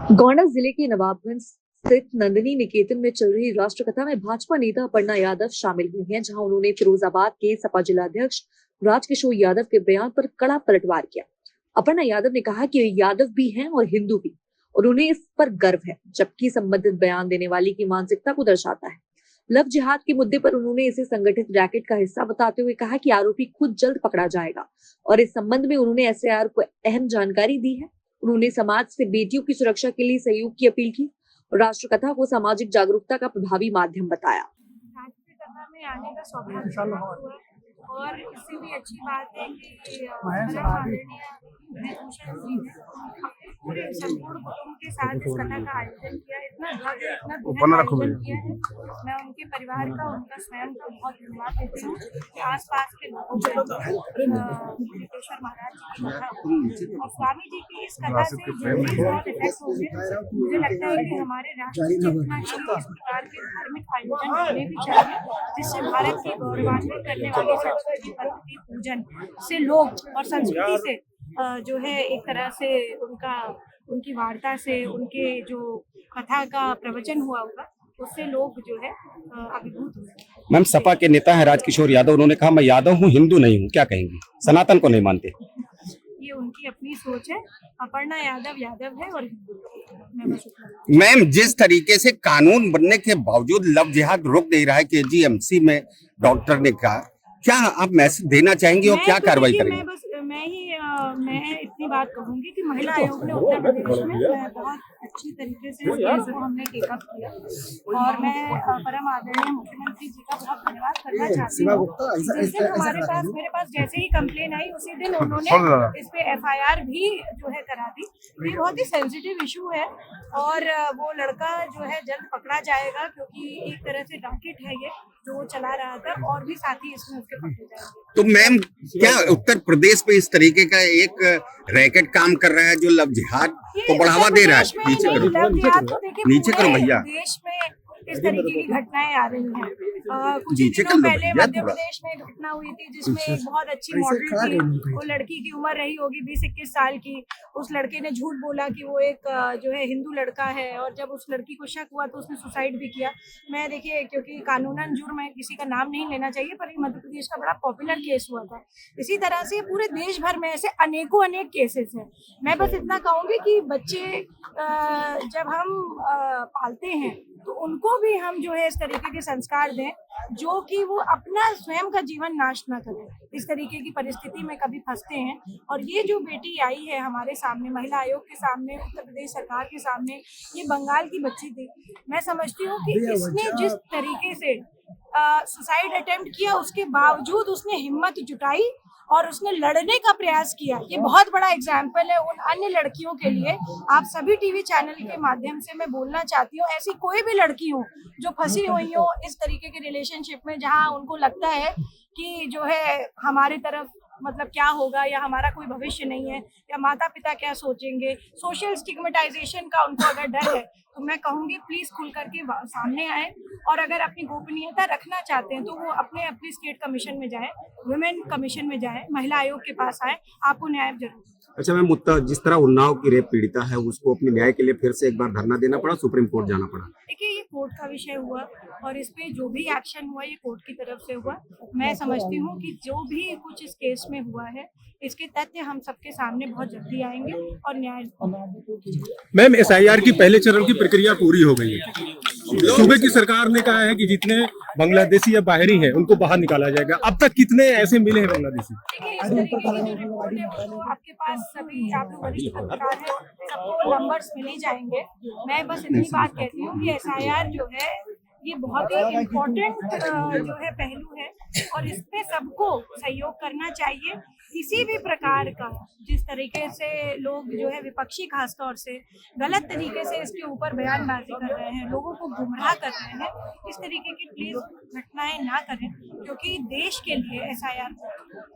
गोंडा जिले के नवाबगंज स्थित नंदिनी निकेतन में चल रही राष्ट्रकथा में भाजपा नेता अपर्णा यादव शामिल हुई हैं, जहां उन्होंने फिरोजाबाद के सपा जिलाध्यक्ष राजकिशोर यादव के बयान पर कड़ा पलटवार किया। अपर्णा यादव ने कहा कि वे यादव भी हैं और हिंदू भी, और उन्हें इस पर गर्व है, जबकि संबंधित बयान देने वाली की मानसिकता को दर्शाता है। लव जिहाद के मुद्दे पर उन्होंने इसे संगठित रैकेट का हिस्सा बताते हुए कहा कि आरोपी खुद जल्द पकड़ा जाएगा, और इस संबंध में उन्होंने एसआईआर को अहम जानकारी दी है। उन्होंने समाज से बेटियों की सुरक्षा के लिए सहयोग की अपील की और राष्ट्रकथा को सामाजिक जागरूकता का प्रभावी माध्यम बताया। राष्ट्रकथा में आने का सौभाग्य हुआ और इससे भी अच्छी बात है कि आदरणीय भूषण जी ने अपने पूरे संपूर्ण कुटुंब के साथ इस कथा का आयोजन किया। इतना भव्य, इतना बेहद आयोजन किया है। मैं उनके परिवार का, उनका स्वयं का बहुत धन्यवाद देती हूँ कि आसपास के लोगों को मुनीश्वर महाराज जी की कथा और स्वामी जी की इस कथा से जो भी बहुत इफेक्ट होंगे, मुझे लगता है कि हमारे राष्ट्र की चेतना के लिए इस प्रकार के धार्मिक आयोजन होने भी चाहिए, जिससे भारत की गौरवान्वित करने वाली संस्कृति, पद्धति, पूजन से लोग और संस्कृति से जो है एक तरह से उनकी वार्ता से, उनके जो कथा का प्रवचन हुआ होगा, उससे लोग जो है अभिभूत हुए। मैम, सपा के नेता है राजकिशोर यादव, उन्होंने कहा मैं यादव हूँ, हिंदू नहीं हूँ, क्या कहेंगी? सनातन को नहीं मानते। ये उनकी अपनी सोच है। अपर्णा यादव यादव है और हिंदू। मैम, जिस तरीके से कानून बनने के बावजूद लव जिहाद रोक दे रहा है केजीएमसी में, डॉक्टर ने कहा, क्या आप मैसेज देना चाहेंगे और क्या कार्रवाई करेंगे? मैं इतनी बात कहूंगी कि महिला आयोग ने उत्तर प्रदेश में बहुत अच्छी तरीके से इस केस को हमने टेक अप किया और मैं परम आदरणीय मुख्यमंत्री जी का बहुत धन्यवाद करना चाहती हूँ। जिस दिन मेरे पास जैसे ही कंप्लेन आई, उसी दिन उन्होंने इस पे एफआईआर भी जो है करा दी। ये बहुत ही सेंसिटिव इशू है और वो लड़का जो है जल्द पकड़ा जाएगा, क्योंकि एक तरह से रॉकेट है ये जो वो चला रहा था, और भी साथी इसमें उसके पकड़े जाएंगे। तो मैम, क्या उत्तर प्रदेश में इस तरीके का एक रैकेट काम कर रहा है जो लव जिहाद को बढ़ावा दे रहा है? नीचे करो, नीचे करो भैया। देश में इस तरीके की घटनाएं आ रही हैं। कुछ दिनों पहले मध्य प्रदेश में घटना हुई थी जिसमें एक बहुत अच्छी मॉडल थी, वो लड़की की उम्र रही होगी 20-21 साल की। उस लड़के ने झूठ बोला कि वो एक जो है हिंदू लड़का है, और जब उस लड़की को शक हुआ तो उसने सुसाइड भी किया। मैं देखिए, क्योंकि कानूनन जुर्म है, किसी का नाम नहीं लेना चाहिए, पर ये मध्य प्रदेश का बड़ा पॉपुलर केस हुआ था। इसी तरह से पूरे देश भर में ऐसे अनेक केसेस हैं। मैं बस इतना कहूंगी कि बच्चे जब हम पालते हैं तो उनको भी हम जो है इस तरीके के संस्कार दें, जो कि वो अपना स्वयं का जीवन नाश ना करें। इस तरीके की परिस्थिति में कभी फंसते हैं, और ये जो बेटी आई है हमारे सामने, महिला आयोग के सामने, उत्तर प्रदेश सरकार के सामने, ये बंगाल की बच्ची थी। मैं समझती हूँ कि इसने जिस तरीके से सुसाइड अटेम्प्ट किया, उसके बावजूद उसने हिम्मत जुटाई और उसने लड़ने का प्रयास किया। ये बहुत बड़ा एग्जाम्पल है उन अन्य लड़कियों के लिए। आप सभी टीवी चैनल के माध्यम से मैं बोलना चाहती हूँ, ऐसी कोई भी लड़की हो जो फंसी हुई हो इस तरीके के रिलेशनशिप में, जहाँ उनको लगता है कि जो है हमारे तरफ मतलब क्या होगा, या हमारा कोई भविष्य नहीं है, या माता पिता क्या सोचेंगे, सोशल स्टिग्मेटाइजेशन का उनको अगर डर है, तो मैं कहूँगी प्लीज खुल करके सामने आए, और अगर अपनी गोपनीयता रखना चाहते हैं तो वो अपने स्टेट कमीशन में जाए, वुमेन कमीशन में जाए, महिला आयोग के पास आए, आपको न्याय जरूर। अच्छा मैम, जिस तरह उन्नाव की रेप पीड़िता है, उसको अपने न्याय के लिए फिर से एक बार धरना देना पड़ा, सुप्रीम कोर्ट जाना पड़ा। देखिए, ये कोर्ट का विषय हुआ और इस पे जो भी एक्शन हुआ ये कोर्ट की तरफ से हुआ। मैं समझती हूँ कि जो भी कुछ इस केस में हुआ है, इसके तथ्य हम सबके सामने बहुत जल्दी आएंगे और न्याय। मैम, एसआईआर की पहले चरण की प्रक्रिया पूरी हो गई है। सूबे की सरकार ने कहा है कि जितने बांग्लादेशी या बाहरी हैं उनको बाहर निकाला जाएगा। अब तक कितने ऐसे मिले हैं बांग्लादेशी? देखिए, इस तरीके की जो रिपोर्ट है वो तो आपके पास सभी, आप लोग वरिष्ठ पत्रकार हैं, सबको नंबर्स मिल ही जाएंगे। मैं बस इतनी बात कहती हूँ कि एसआईआर जो है ये बहुत ही इम्पोर्टेंट जो है पहलू है, और इस पे सबको सहयोग करना चाहिए। किसी भी प्रकार का जिस तरीके से लोग जो है विपक्षी खासतौर से गलत तरीके से इसके ऊपर बयानबाजी कर रहे हैं, लोगों को गुमराह कर रहे हैं, इस तरीके की प्लीज घटनाएं ना करें, क्योंकि देश के लिए एसआईआर